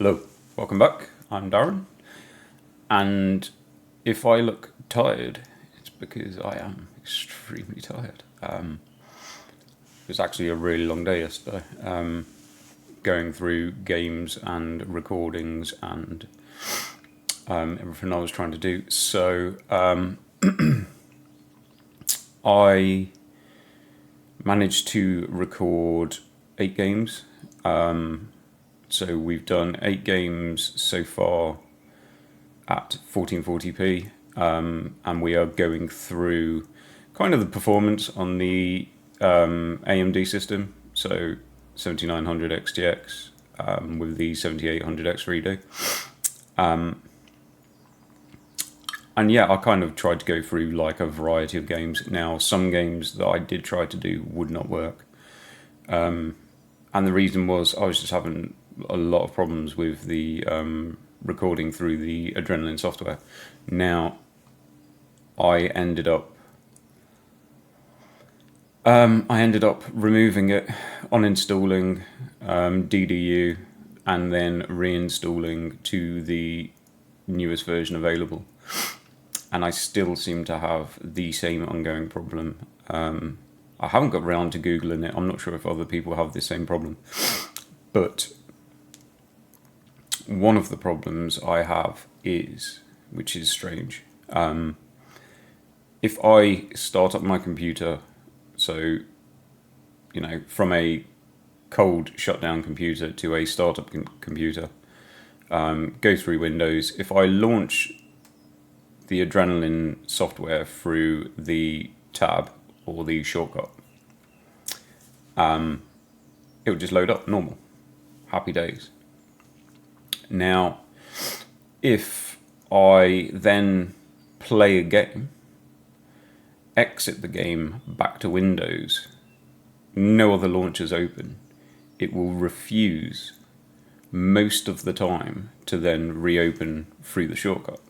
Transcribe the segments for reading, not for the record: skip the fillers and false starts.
Hello, welcome back. I'm Darren, and if I look tired, it's because I am extremely tired. It was actually a really long day yesterday, going through games and recordings and everything I was trying to do. So I managed to record 8 games. So we've done 8 games so far at 1440p, and we are going through kind of the performance on the AMD system. So 7900 XTX with the 7800X redo. And yeah, I kind of tried to go through like a variety of games. Now, some games that I did try to do would not work. And the reason was I was just having a lot of problems with the recording through the Adrenaline software. Now, I ended up removing it, uninstalling DDU, and then reinstalling to the newest version available. And I still seem to have the same ongoing problem. I haven't got around to Googling it. I'm not sure if other people have the same problem. But one of the problems I have is, which is strange, if I start up my computer, so, from a cold shutdown computer to a startup computer, go through Windows, if I launch the Adrenaline software through the tab or the shortcut, it would just load up normal. Happy days. Now, if I then play a game, exit the game back to Windows, no other launchers open, it will refuse most of the time to then reopen through the shortcut.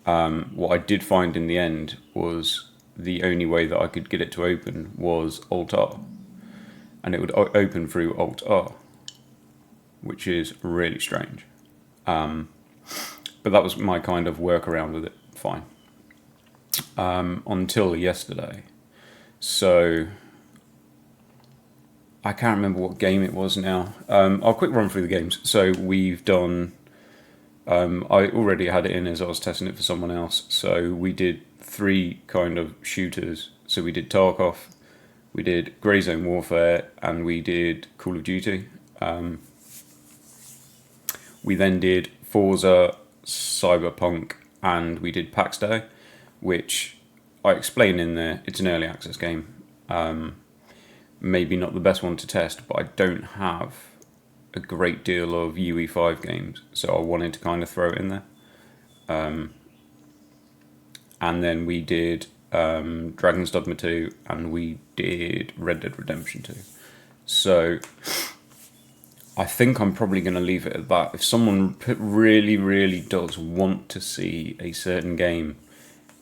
What I did find in the end was the only way that I could get it to open was Alt-R, and it would open through Alt-R, which is really strange. But that was my kind of workaround with it. Fine. Until yesterday. So I can't remember what game it was now. I'll quick run through the games. So we've done... I already had it in as I was testing it for someone else. So we did 3 kind of shooters. So we did Tarkov, we did Grey Zone Warfare, and we did Call of Duty. We then did Forza, Cyberpunk, and we did PAX Day, which I explain in there. It's an early access game. Maybe not the best one to test, but I don't have a great deal of UE5 games, so I wanted to kind of throw it in there. And then we did Dragon's Dogma 2, and we did Red Dead Redemption 2. So I think I'm probably going to leave it at that. If someone really, really does want to see a certain game,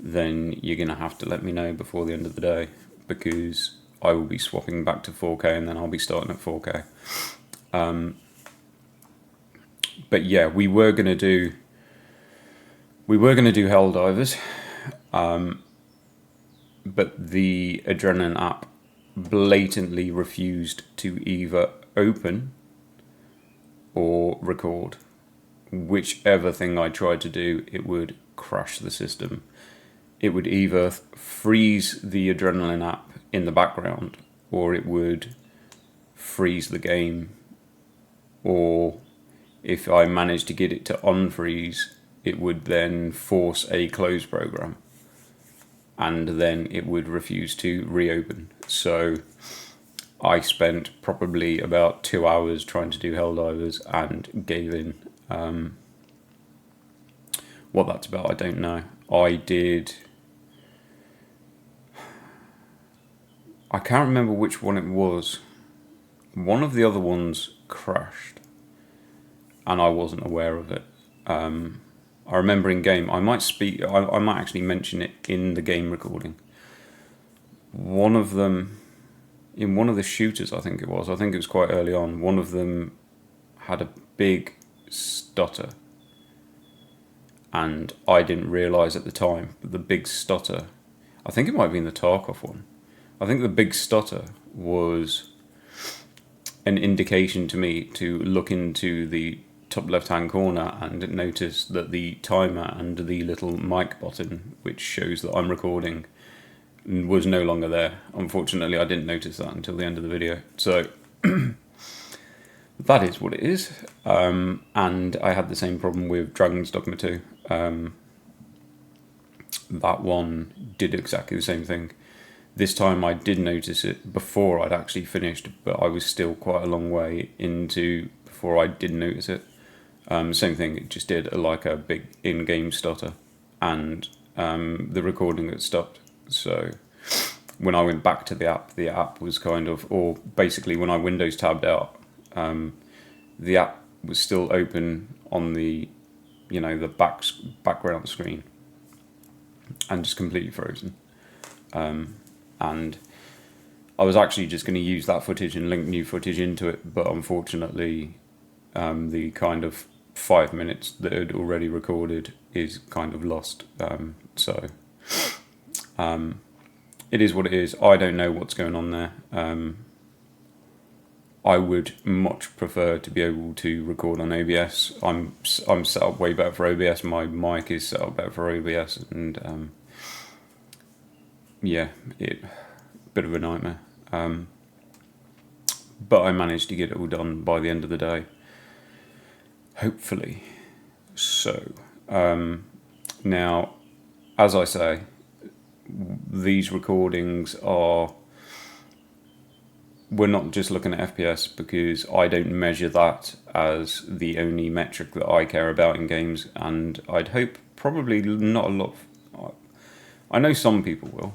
then you're going to have to let me know before the end of the day, because I will be swapping back to 4K and then I'll be starting at 4K. But yeah, we were going to do Helldivers, but the Adrenaline app blatantly refused to either open or record. Whichever thing I tried to do, it would crash the system. It would either freeze the Adrenaline app in the background, or it would freeze the game, or if I managed to get it to unfreeze, it would then force a close program, and then it would refuse to reopen. So I spent probably about 2 hours trying to do Helldivers and gave in. What that's about, I don't know. I can't remember which one it was. One of the other ones crashed, and I wasn't aware of it. I remember in game, I might actually mention it in the game recording. One of them, in one of the shooters, I think it was quite early on, one of them had a big stutter. And I didn't realise at the time, but the big stutter, I think it might have been the Tarkov one. I think the big stutter was an indication to me to look into the top left-hand corner and notice that the timer and the little mic button, which shows that I'm recording, was no longer there. Unfortunately, I didn't notice that until the end of the video. So that is what it is. And I had the same problem with Dragon's Dogma 2. That one did exactly the same thing. This time I did notice it before I'd actually finished, but I was still quite a long way into before I did notice it. Same thing, it just did like a big in-game stutter, and the recording had stopped. So when I went back to the app was kind of, or basically when I Windows tabbed out, the app was still open on the, the background screen, and just completely frozen. And I was actually just going to use that footage and link new footage into it, but unfortunately, the kind of 5 minutes that had already recorded is kind of lost. So it is what it is. I don't know what's going on there. I would much prefer to be able to record on OBS. I'm set up way better for OBS. My mic is set up better for OBS, and yeah, bit of a nightmare. But I managed to get it all done by the end of the day, hopefully. So now, as I say, these recordings are, we're not just looking at FPS, because I don't measure that as the only metric that I care about in games, and I'd hope probably not a lot. I know some people will,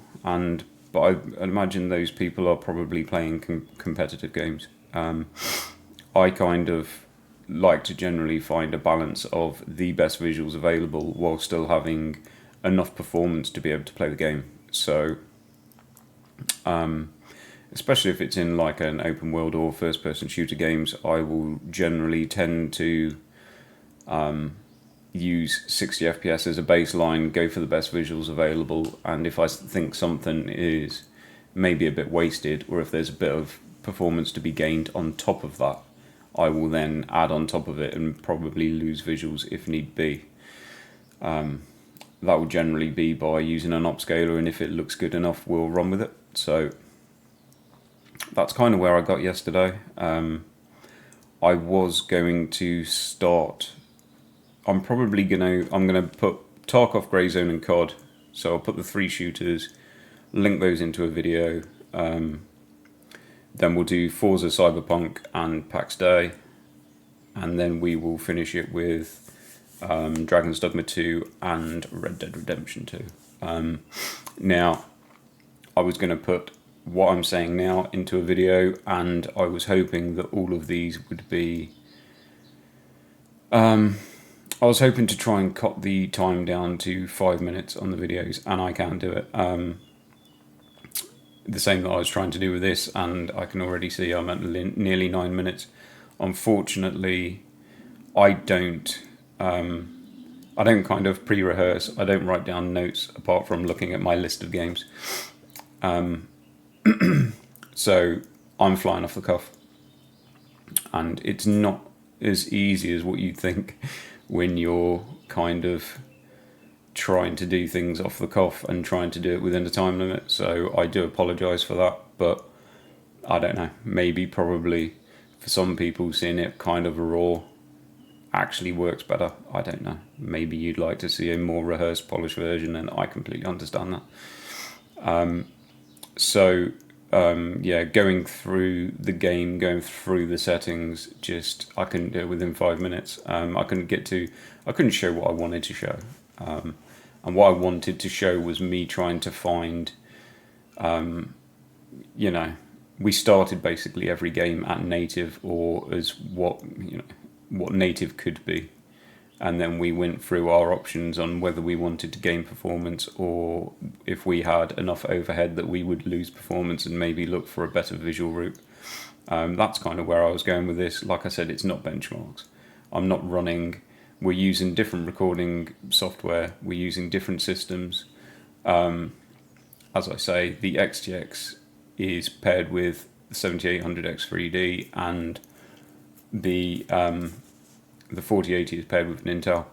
but I imagine those people are probably playing competitive games. I kind of like to generally find a balance of the best visuals available while still having enough performance to be able to play the game. So especially if it's in like an open world or first person shooter games, I will generally tend to use 60 FPS as a baseline, go for the best visuals available, and if I think something is maybe a bit wasted, or if there's a bit of performance to be gained on top of that, I will then add on top of it and probably lose visuals if need be. That will generally be by using an upscaler, and if it looks good enough, we'll run with it. So that's kind of where I got yesterday. I was going to start, I'm gonna put Tarkov, Greyzone and COD, so I'll put the 3 shooters, link those into a video, then we'll do Forza, Cyberpunk and PAX Day, and then we will finish it with Dragon's Dogma 2 and Red Dead Redemption 2. Now, I was going to put what I'm saying now into a video, and I was hoping that all of these would be... I was hoping to try and cut the time down to 5 minutes on the videos, and I can do it. The same that I was trying to do with this, and I can already see I'm at nearly 9 minutes. Unfortunately, I don't kind of pre-rehearse. I don't write down notes apart from looking at my list of games. So I'm flying off the cuff, and it's not as easy as what you'd think when you're kind of trying to do things off the cuff and trying to do it within a time limit. So I do apologise for that, but I don't know, probably for some people seeing it kind of raw actually works better. I don't know, maybe you'd like to see a more rehearsed, polished version, and I completely understand that. Yeah, going through the game, going through the settings, I couldn't do it within 5 minutes. I couldn't show what I wanted to show. And what I wanted to show was me trying to find, we started basically every game at native, or as what native could be. And then we went through our options on whether we wanted to gain performance, or if we had enough overhead that we would lose performance and maybe look for a better visual route. That's kind of where I was going with this. Like I said, it's not benchmarks. I'm not running. We're using different recording software. We're using different systems. As I say, the XTX is paired with the 7800X3D, and the 4080 is paired with an Intel.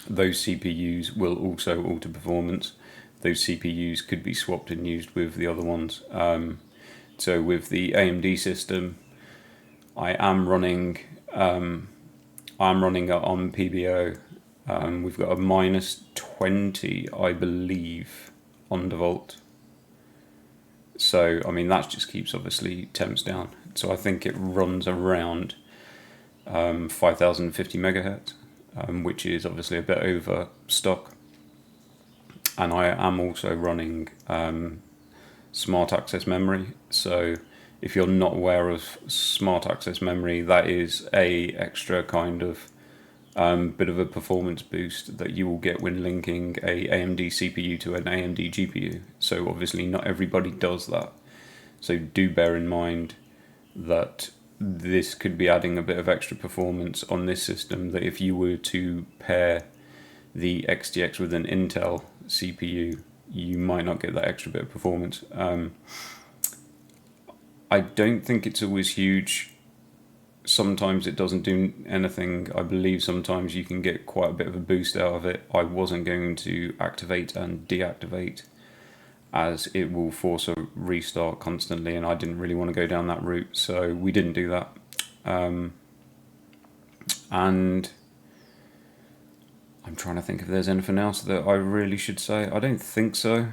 Those CPUs will also alter performance. Those CPUs could be swapped and used with the other ones. So with the AMD system, I am running it on PBO. We've got a -20, I believe, undervolt. So I mean that just keeps obviously temps down. So I think it runs around 5050 megahertz, which is obviously a bit over stock. And I am also running smart access memory. So if you're not aware of smart access memory, that is a extra kind of bit of a performance boost that you will get when linking a AMD CPU to an AMD GPU. So obviously not everybody does that. So do bear in mind that this could be adding a bit of extra performance on this system, that if you were to pair the XTX with an Intel CPU, you might not get that extra bit of performance. I don't think it's always huge. Sometimes it doesn't do anything. I believe sometimes you can get quite a bit of a boost out of it. I wasn't going to activate and deactivate, as it will force a restart constantly, and I didn't really want to go down that route, so we didn't do that. And I'm trying to think if there's anything else that I really should say. I don't think so.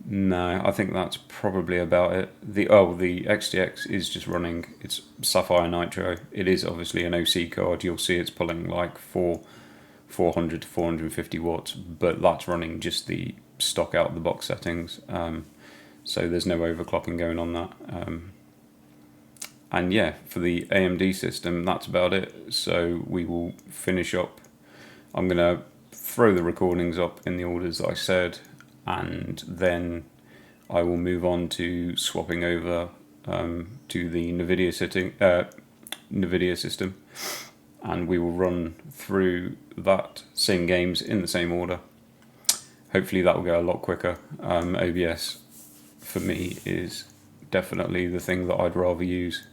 No, I think that's probably about it. The XTX is just running, it's Sapphire Nitro. It is obviously an OC card. You'll see it's pulling like 400 to 450 watts, but that's running just the stock out of the box settings. So there's no overclocking going on that. And yeah, for the AMD system, that's about it. So we will finish up. I'm going to throw the recordings up in the orders that I said, and then I will move on to swapping over to the NVIDIA system, and we will run through that same games in the same order. Hopefully that will go a lot quicker. OBS for me is definitely the thing that I'd rather use.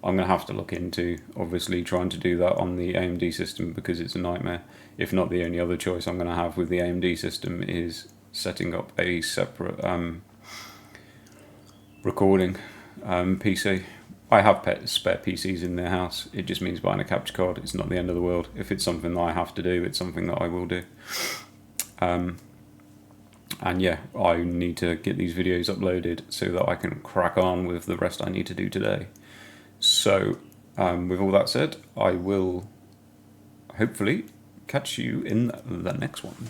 I'm going to have to look into obviously trying to do that on the AMD system, because it's a nightmare. If not, the only other choice I'm going to have with the AMD system is setting up a separate recording PC. I have spare PCs in the house. It just means buying a capture card. It's not the end of the world. If it's something that I have to do, it's something that I will do. And yeah, I need to get these videos uploaded so that I can crack on with the rest I need to do today. So with all that said, I will hopefully catch you in the next one.